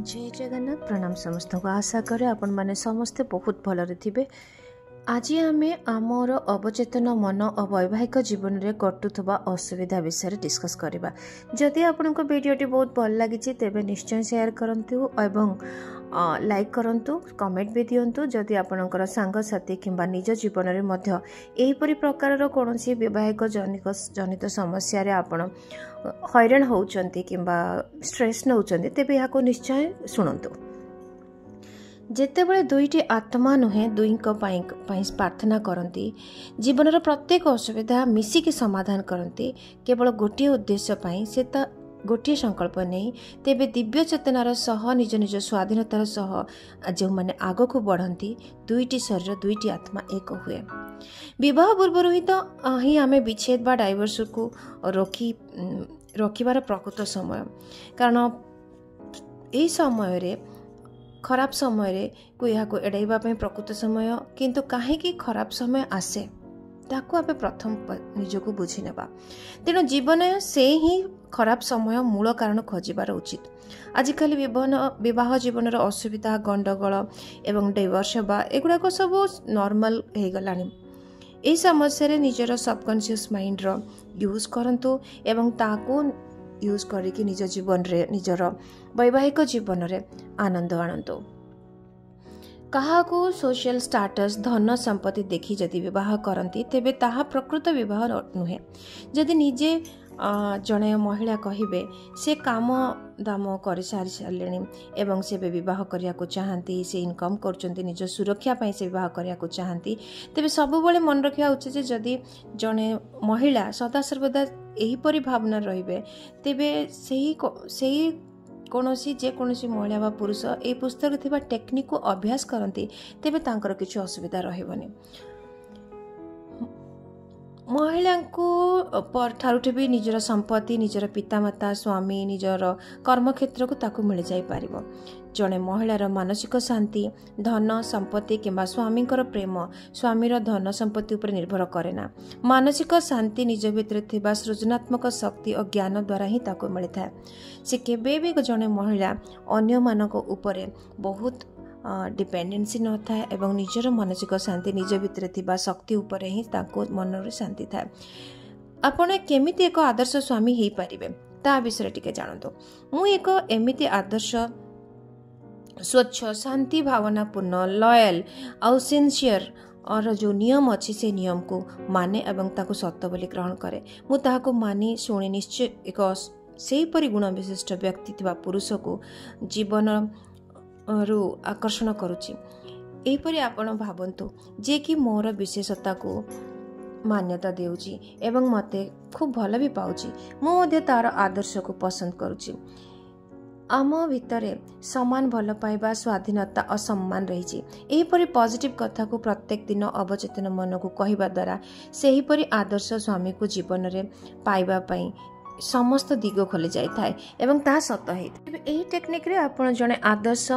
जय जगन्नाथ प्रणाम समस्त को आशा करे आपण माने समस्ते बहुत भलरे थिबे। आज आमे आमर अवचेतन मन और वैवाहिक जीवन में घटुवा असुविधा विषय डिस्कस करबा। जदि आपनको वीडियोटी बहुत भल लगी तेबे निश्चय शेयर करंतु एवं लाइक करंतु, कमेंट भी दियंतु। जदि आपनकर सांगसाथी किंबा निज जीवन में मध्य एहीपरि प्रकार कोनोसी वैवाहिक जनित समस्या रे आपण हैरान होउचंती किंबा स्ट्रेस नउचंती तेबे याको निश्चय सुनंतु। जेतेबेले दुईटी आत्मा नुहे दुईक प्रार्थना करती, जीवन प्रत्येक असुविधा मिसिकी समाधान करती केवल गोटे उद्देश्य पाई से गोटे संकल्प नहीं, तेबे दिव्य चेतनार सह निज निज स्वाधीनतार सह जो माने आग को बढ़ती दुईटी शरीर दुईटी आत्मा एक हुए। विवाह पूर्व ही तो ही आमे विच्छेद बा डाइवोर्स को रखिबार प्रकृत समय, कारण यही समय रे खराब समय रे को यहाँ को एड़ाइबा प्रकृत समय, किंतु काहेकि खराब समय आसे ताको आपे प्रथम निजको बुझी नेबा। तेणु जीवन से ही खराब समय मूल कारण खोजिबार उचित। आजिकल विवाह जीवन असुविधा गंडगोल एवं डिवोर्स बा एगुड़ाक सब नॉर्मल हो गलानी। ए समस्या रे निजर सबकॉन्शियस माइंड रो यूज करंतु एवं ताको यूज करिकि निज जीवन रे निजर वैवाहिक जीवन रे आनंद आणंतु। काहाको सोशल स्टाटस धन संपत्ति देखि जदि विवाह करती तेबे ताहा प्रकृत विवाह नुहे। जदि निजे जड़े महिला कहिबे से काम दाम कर सारी सारे एवं से विवाह करने को चाहती, से इनकम करचंती, निज सुरक्षा पाई से विवाह करने को चाहती, तेबे सबुबले मन रखा उचित जे जदि जड़े महिला सदा सर्वदा एहीपरि भावना रहिबे तेबे सेही कोनोसी जे कोनोसी महिला बा पुरुष ए पुस्तक थिबा टेक्निक को अभ्यास करती तेबे तांकर किछु असुविधा रहिबनी। महिला को ठारुठे भी निजर संपत्ति निजर पितामाता स्वामी निजर कर्मक्षेत्र को ताकू मिल जाई पारिबो। जड़े महिलार मानसिक शांति धन संपत्ति किंबा स्वामींकर प्रेम स्वामीर धन संपत्ति उपर निर्भर करेना। मानसिक शांति निज भितर थिबा सृजनात्मक शक्ति और ज्ञान द्वारा ही ताकू मिलता। से केबे भी जड़े महिला अन्य मानक उपरे बहुत डिपेंडेंसी न था एवं निजर मानसिक शांति निज भितर थिबा शक्ति उपरे ही ताको मनर शांति था। आपण केमिति एक आदर्श स्वामी ही पारिबे ता विषय टिके जानतो। मु एक एमिति आदर्श स्वच्छ शांति भावनापूर्ण लॉयल और सिंसियर और जो नियम अच्छी से नियम को माने एवं ताको सत्य बोली ग्रहण करे। मु ताको मानी शुणी निश्चय एक सेहीपरि गुण विशिष्ट व्यक्ति थिबा पुरुष को जीवन रु आकर्षण करुची। एहीपरि आपण भावंतु जे कि मोर विशेषता को मान्यता देउची एवं मते खूब भल भी पाउची, मु मध्य तार आदर्श को पसंद करुची। आम भितरे समान भल पाइबा स्वाधीनता और सम्मान रही। एहीपरि पॉजिटिव कथा को प्रत्येक दिन अवचेतन मन को कहिबा द्वारा सेहीपरि आदर्श स्वामी को जीवन रे पाइबा पई समस्त दिग खोली जाई थाए एवं ता सत है। एही टेक्निक रे आपण जने आदर्श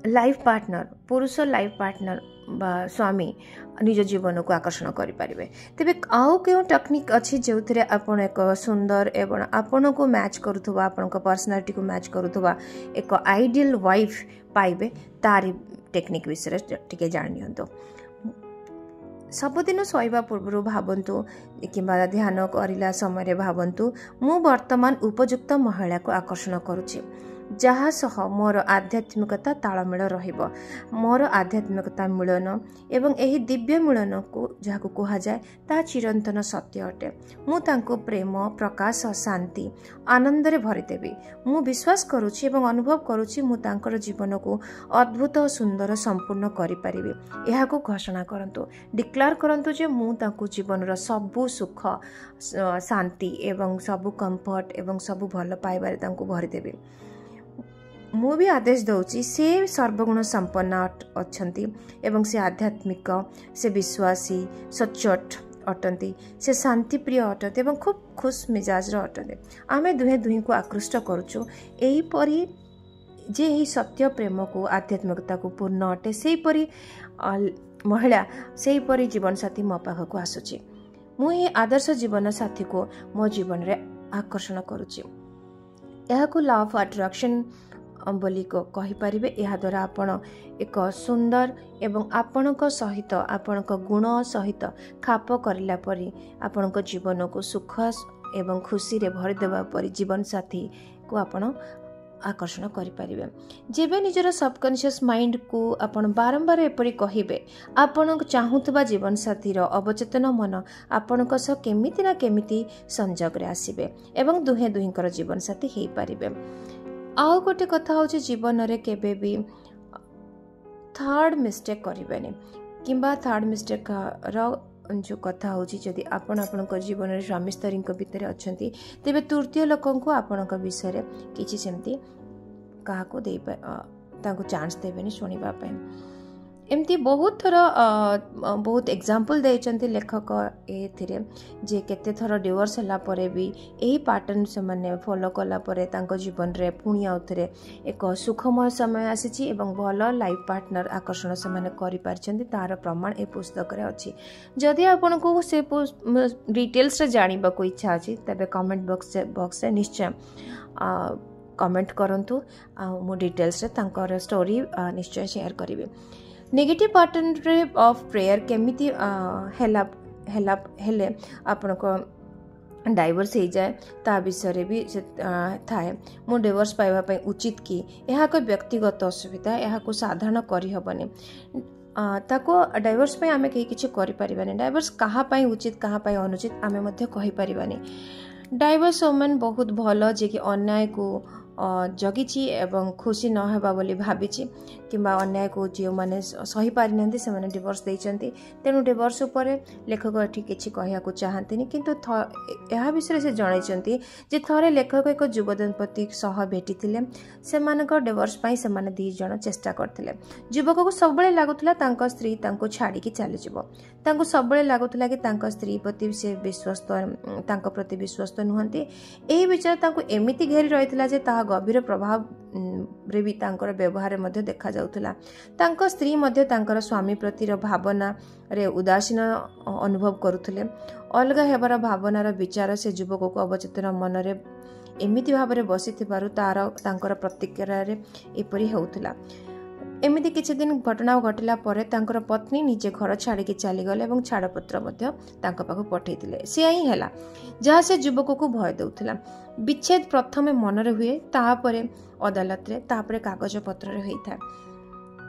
लाइफ पार्टनर पुरुष लाइफ पार्टनर बा स्वामी निज जीवन को आकर्षण करि पारिबे। तेबे आउ केउ टेक्निक अछि जेउथरे आपण एक सुंदर एवं आपण को मैच करूथबा आपण को पर्सनालिटी को मैच करूथबा एक आइडियल वाइफ पाइबे तारी टेक्निक विषय टिके जानियंतो। सबुदिन शोइबा पूर्व भावंतु किंबा ध्यान करिला समय भावंतु मु वर्तमान उपयुक्त महिला को आकर्षण करुछि जहाँ सह मोर आध्यात्मिकता तालमेल रहिबो। मोर आध्यात्मिकता मिलन एवं एही दिव्य मिलन को जहाँ को कहा जाए ता चिरंतन सत्य अटे। मु तांको प्रेम प्रकाश शांति आनंद रे भरी देबी। मु विश्वास करुछि एवं अनुभव करुछि मु तांकर जीवन को अद्भुत और सुंदर संपूर्ण करि परिबी। एहा को घोषणा करंतु, डिक्लेयर करंतु जे मु तांको जीवन रो सबु सुख शांति एवं सबु कंफर्ट एवं सबु भल पाइबारे तांको भरी देबी। मु भी आदेश दौची से सर्वगुण संपन्न अछंती एवं से आध्यात्मिक से विश्वासी सचोट अटंती से शांति प्रिय अटंती एवं खूब खुश मिजाज अटंती। आमे दुहे दुही को आकृष्ट करूचु एही परी जे ही सत्य प्रेम को आध्यात्मिकता को पूर्ण अटे सेही परी महिला सेही परी जीवन साथी मो पाखक आसुची। मु ही आदर्श जीवन साथी को मो जीवन रे आकर्षण करूची। यह को लॉ ऑफ अट्रैक्शन बोली कहिपारिबे। एहा द्वारा आपण एक सुंदर एवं आपणक सहित आपणक गुण सहित खाप करला परी आपणक जीवन को सुख एवं खुशी रे भरि देबा परी जीवन साथी को आपण आकर्षण करें। जेबे निजर सबकॉन्शियस माइंड को आपण बारंबार एपरी कहिबे आपण चाहूथबा जीवन साथी रो अवचेतन मन आपणक सह केमिति ना केमिति संजोग रे आसीबे एवं दुहे दुहिंकर जीवन साथी हेई पारिबे। आउ गोटे कथा होची जीवन रे केबे भी थर्ड मिस्टेक करिबेनी किंबा थर्ड मिस्टेक रो जो कथा होची जदि आपण आपनक जीवन रे स्वामी स्त्री भितर अछंती तेबे तृतीय लोकन को आपनक विषय रे किछि सेमती काहा को दे ताको चांस देबेनी सुनिबा पय। एमती बहुत थर बहुत एग्जांपल देचंती लेखक एथिरे जे केते थर डिवोर्स हला परे भी एही पैटर्न से माने फॉलो कला परे तांको जीवन रे पुणी आउथरे एक सुखमय समय आसीची एवं भल लाइफ पार्टनर आकर्षण से माने करि पारचंती तार प्रमाण ए पुस्तक रे अछि। जदि आपन को से डिटेल्स रे जानिबा को इच्छा अछि तबे कमेंट बॉक्स रे निश्चय कमेंट करंतु मो डिटेल्स रे तांकर स्टोरी निश्चय शेयर करिवे। Negative pattern ray of prayer केमिति हेले आपन को डाइवोर्स हो जाए ता विषय भी थाए। मु डिवोर्स पाइबा पई उचित कि यह को व्यक्तिगत असुविधा यह को साधारण करि हबनी ताको डाइवोर्स पे आमे कहीं किछि करि परिबानी। डाइवोर्स कहा पई उचित कहा पई अनुचित आमे मध्य कहि परिबानी। डाइवोर्स वुमेन बहुत भल जे कि अन्याय को जगिछि एवं खुशी न हेबा बोली भाबिछि किंबा अन्याय को जो माने सही पारि नंदी से माने डिवोर्स देइचंती। तेनु डिवोर्स ऊपर लेखक एठी किछि कहिया को चाहंतिनी किंतु एहा विषय से जणाइचंती जे थरे लेखक एक युवा दंपति सह भेटिथिले सेमानक डिवोर्स पई सेमाने दी जण चेष्टा करथिले। युवक को सबले लागुथला तांको स्त्री तांको छाडी की चली जिवो। तांको सबले लागुथला कि तांको स्त्री प्रति से विश्वस्त तांको प्रति विश्वस्त नुहंती। एही विचार तांको एमिति घेरी रहितला जे ता गभीर प्रभाव रे भी तांकर व्यवहार मध्ये देखा जाउथला। तांको स्त्री मध्ये तांकर स्वामी प्रति भावना रे उदासीन अनुभव करुथले। अलगा हेबार भावनार विचार से युवक को अवचेतन मन रे एमिति भाव रे बसिथिबारु तांकर प्रतिक्रिया रे एपरि होउथला। एमिति किछि दिन घटना घटिला परे तांकर पत्नी निजे घर छाड़ी के चली गले एवं छाड़पत्र मध्ये तांको पाखु पठेइथिले। से ही हैला जहा से युवक को भय देउथला। विच्छेद प्रथमे मन रे हुए तापरे अदालत रे तापरे कागज पत्र रे होइथा।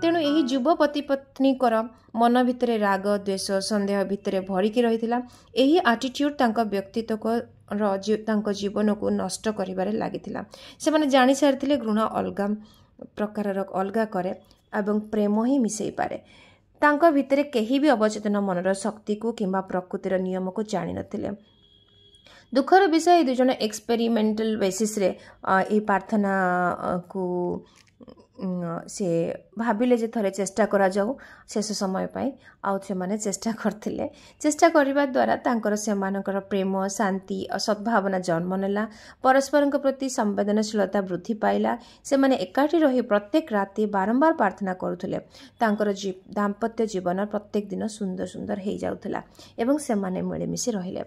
तेणु यही युव पति पत्नी कर मन भितरे राग द्वेष संदेह भितरे भरिकी रहिथिला। एही एटीट्यूड तांको व्यक्तित्व को तांको जीवन को नष्ट करिबारे लागिथिला। से माने जानि सारथिले घृणा अलगा प्रकार अलगा करे एवं प्रेम ही मिसई पारे। तांको भितरे केही भी अवचेतन मनर शक्ति को किंबा प्रकृतिर नियम को जानि नथिले। दुखर विषय दुई जन एक्सपेरिमेंटल बेसिस रे ए प्रार्थना को से भाबिले जे थरे चेष्टा करा जाऊ शेष समय पाई आउ से माने चेष्टा करथिले। चेष्टा करबा द्वारा तांकर सेमानकर प्रेम शांति और सद्भावना जन्म नेला। परस्पर प्रति संवेदनशीलता वृद्धि पाइला। से माने एकाठी रही प्रत्येक राति बारंबार प्रार्थना करुथिले। तांकर दाम्पत्य जीवन प्रत्येक दिन सुंदर सुंदर हो जाउथला एवं से माने मिलेमिशि रहिले।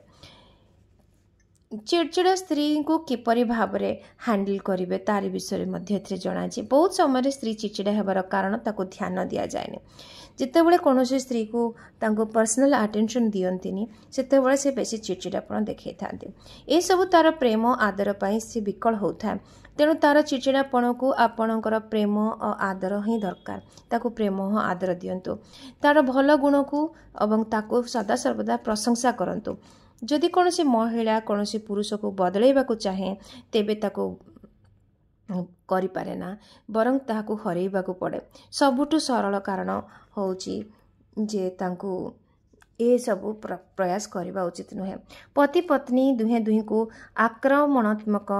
चिड़चिड़ा स्त्री को किपरि भाव में हैंडल करेंगे तार विषय में जना। बहुत समय स्त्री चिड़चिड़ा होबार कारण ताको ध्यान दि जाए। जितेबाला कौन स्त्री को तांको पर्सनल अटेंशन दियंतिनी सेतेबाला से बेसी चिड़चिड़ापन देखै थांती। ए सब तार प्रेम आदर पाई से विकल होता। तेणु तार चिड़चिड़ापन को आपणकर प्रेम और आदर ही दरकार। ताको प्रेम और आदर दियंतु। तार भल गुण को एवं ताको सदा सर्वदा प्रशंसा करंतु। जदि कौन सी महिला कौन सी पुरुष को बदलैबा को चाहे तेबे ताको करि पारे ना बरं ताको हरैबा को पड़े। सबुठु सरल कारण होउची जे तांको ए सबु प्रयास करबा उचित नुहे। पति पत्नी दुहे दुही को आक्रमणात्मक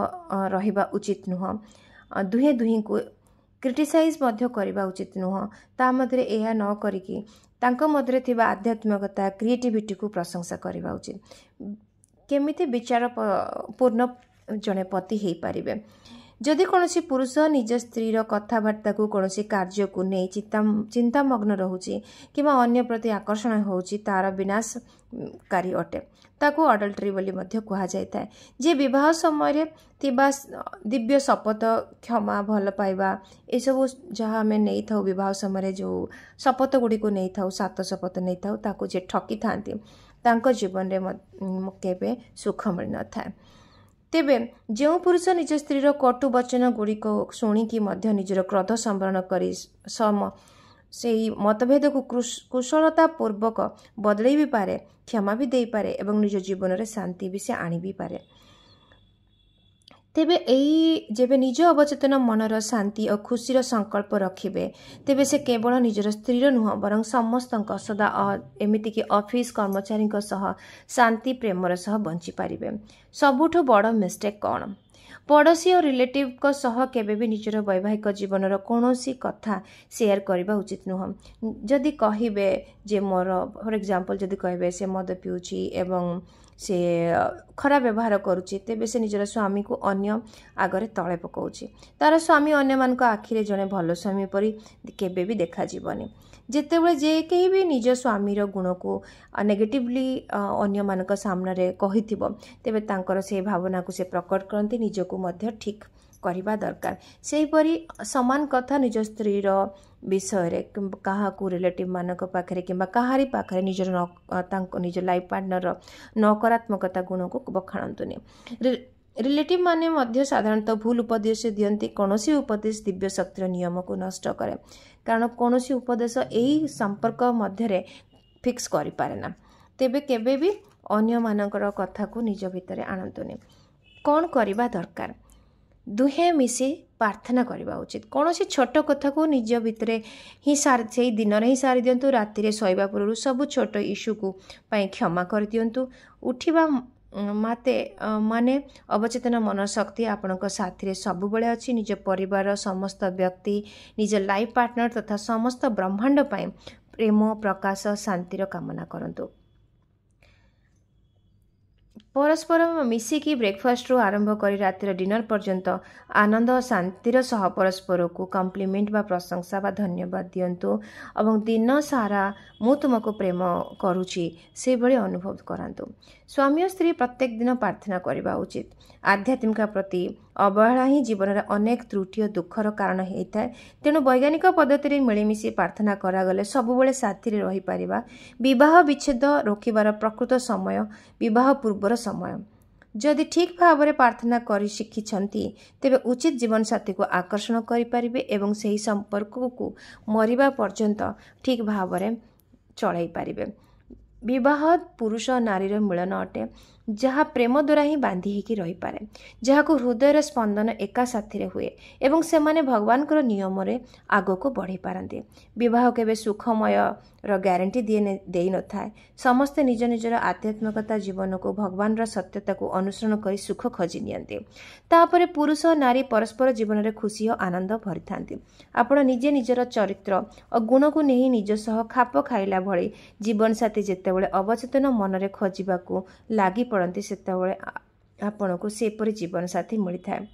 रहिबा उचित नुह। दुहे दुही को क्रिटिसाइज मध्य करबा उचित नुह। ता मधरे एहा न करिकि तांको मधरे थिबा आध्यात्मिकता क्रिएटिविटी को प्रशंसा करबा उचित। केमिति विचार पूर्ण जने पति हेई पारिबे। जदि कौनसी पुरुष निज स्त्रीर कथबार्ता को कौनसी कार्य को नहीं चिंतामग्न रहुछि किंवा अन्य प्रति आकर्षण होउछि तार विनाशकारी अटे ताको अडल्टरी बोली मध्य कहा जायଥାଏ। जे विवाह समय थिबा दिव्य शपथ क्षमा भल पाइबा ए सब जहाँ आम नहीं था विवाह समय जो शपथ गुड़ी को नहीं था सात शपथ नहीं था ताको जे ठकी थांती तांको जीवन रे केबे सुख मिल न था। तेबे जो पुरुष निज स्त्रीर कटु वचन गुड़िक शुणिकी मध्य निजर क्रोध संवरण करी से मतभेद को कुशलता पूर्वक बदलई भी पारे क्षमा भी दे पारे एवं निज जीवन रे शांति भी से आनी भी पारे। तेबे एई जेबे निज अवचेतन मनर शांति और खुशीर संकल्प रखिबे तेबे से केवल निजर स्त्रीर नुह बरं समस्त सदा एमितिक ऑफिस कर्मचारी सह शांति प्रेमर सह बंची पारिबे। सबुठु बड़ मिस्टेक कौन? पड़ोशी और रिलेटिव को सह केबे भी निजर वैवाहिक जीवनर कौनसी कथा शेयर करबा उचित नुह। जदि कहिबे जे मोर फॉर एग्जांपल जदि कहिबे से मद पिउची एवं से खराब व्यवहार करुच्ची तेबे से निजर स्वामी को अन्य आगरे तले पकाउची तार स्वामी अन्य मान को आखिरे जने भल स्वामी परी केबे भी देखा जीवनी। जेतेबेले जे केही भी निज स्वामीर गुण को नेगेटिवली अन्य मानक सामने रे कहिथिबो तेबे तांकर से भावना को से प्रकट करती निजको मध्य ठीक करबा दरकार। सेही परी समान कथा निज स्त्रीर विषय रे कहा को रिलेटिव मानक पाखरे किंबा कहारी पाखरे निजर निज लाइफ पार्टनर नकारात्मकता गुण को बखाणतुनी। रिलेटिव माने मध्य साधारणतः भूल उपदेश दियंती कौनसी उपदेश दिव्य शक्तिर नियम को नष्ट करे कारण कौनसी उपदेश यही संपर्क मध्य फिक्स करि पारे ना। तेबे केबे भी अन्य मानकर कथा को निज भितर आणतुनी। कौन करबा दरकार? दुहे मिसी प्रार्थना करबा उचित। कौनसी छोट कथा को निज भितर ही से दिन ही सारी दिंतु राति शोवा पूर्व सब छोट इश्यू को पाई क्षमा कर दिंतु। उठिबा माते माने अवचेतन मन शक्ति आपणक साथी सब बेले अच्छी निज परिवार समस्त व्यक्ति निज लाइफ पार्टनर तथा समस्त ब्रह्मांड पाई प्रेम प्रकाश शांतिर कामना करंतु। परस्पर मिसिकी ब्रेकफास्ट रु आरंभ कर रातिर डिनर पर्यंत आनंद और शांतिर सह परस्पर को कम्प्लीमेंट बा प्रशंसा बा धन्यवाद दियंतु और दिन सारा मु तुमको प्रेम करुची से भली अनुभव करांतु। स्वामी और स्त्री प्रत्येक दिन प्रार्थना करबा उचित। आध्यात्मिक प्रति अवहेला ही जीवन में अनेक त्रुटि और दुखर कारण होता है। तेणु वैज्ञानिक पद्धति मिलमिशि प्रार्थना करागले सबुबले साथी रही पारिबा। विवाह विच्छेद रोकबार प्रकृत समय विवाह पूर्वर समय। जदि ठीक भाव में प्रार्थना कर शिखिछंती तेबे उचित जीवन साथी को आकर्षण करिपारिबे एवं सही संपर्क को मरिबा पर्यंत ठीक भाव में चलाई पारिबे। विवाह पुरुष और नारीर मिलन अटे जहाँ प्रेम द्वारा ही बांधी होकर रही पारे जहाँ को हृदयर स्पंदन एका साथी हुए एवं से माने भगवान को नियम रे आगो को बढ़ी पारंती। विवाह केबे सुखमय र ग्यारंटी दे न थाए। समस्ते निज निजर आध्यात्मिकता जीवन को भगवान र सत्यता को अनुसरण कर सुख खोजी नियंती। तापरे पुरुष और नारी परस्पर जीवन में खुशी और आनंद भरी थांती। आपण निजे निजर चरित्र और गुण को नहीं निज सह खाप खाइला भली जीवन साथी जेतेबेले अवचेतन मन रे खोजिबा को लागी पड़ती सेतेबेले आपण को सेपरी जीवन साथी मिलता है।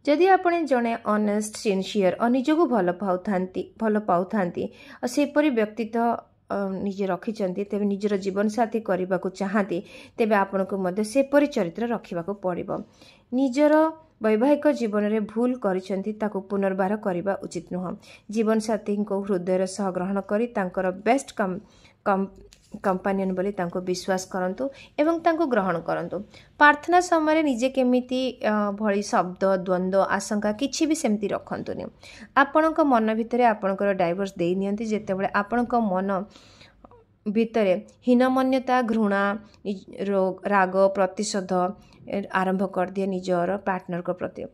जदि आपण जड़े ऑनेस्ट सिंसियर और निजको भल पाउथांती और सेपरी व्यक्तित्व निजे रखिचंती तेबे निजर जीवन साथी करबा को चाहती तेबे आपण को मध्य सेपरी चरित्र रखिबा को पड़िबो। निजर वैवाहिक जीवन में भूल करिसंती ताको पुनर्बार करबा उचित नुह। जीवन साथी को हृदय सह ग्रहण करी तांकर बेस्ट कंपानियन बोली तांको विश्वास करंतु एवं तांको ग्रहण करंतु। प्रार्थना समय निजे केमिति भली शब्द द्वंद्व आशंका किछि भी सेमती रखंतुनी। आपणक मन भितरे आपणकर डाइवर्स देई नियंती जेतेबेले आपणक मन भितरे हीनमन्यता घृणा राग प्रतिशोध आरंभ कर दिए निजर पार्टनर को प्रति।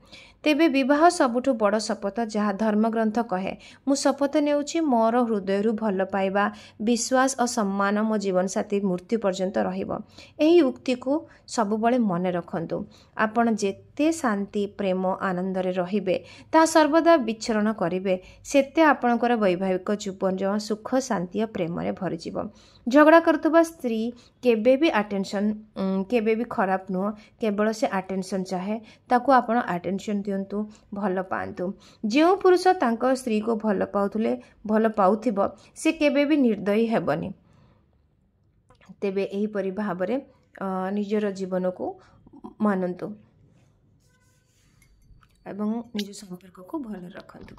तेबे विवाह सबुठु बड़ शपथ जहाँ धर्मग्रंथ कहे मु शपथ नेउछि मोर हृदय भल पाइबा विश्वास और सम्मान मो जीवन साथी मृत्यु पर्यंत रहिबो। एही उक्ति को सबुबले मन रखंतु। आपण जेते शांति प्रेम आनंद रे रहिबे ता सर्वदा विचरण करिवे सेते आपणकर वैवाहिक जीवन सुख शांति और प्रेम रे भरि जिवो। झगड़ा करतुबा स्त्री केबे भी अटेंशन केबे भी खराब नुह केवल से आटेंशन चाहे ताकू आपण आटेंशन दिंतु भल पातु जो पुरुष तांको स्त्री को भल पाउथले भल पाउथिबो से केबे भी निर्दयी हेबनी तेबे एही परि भाबरे निजर जीवन को मानतु एवं निज संपर्क को भल रखंतु।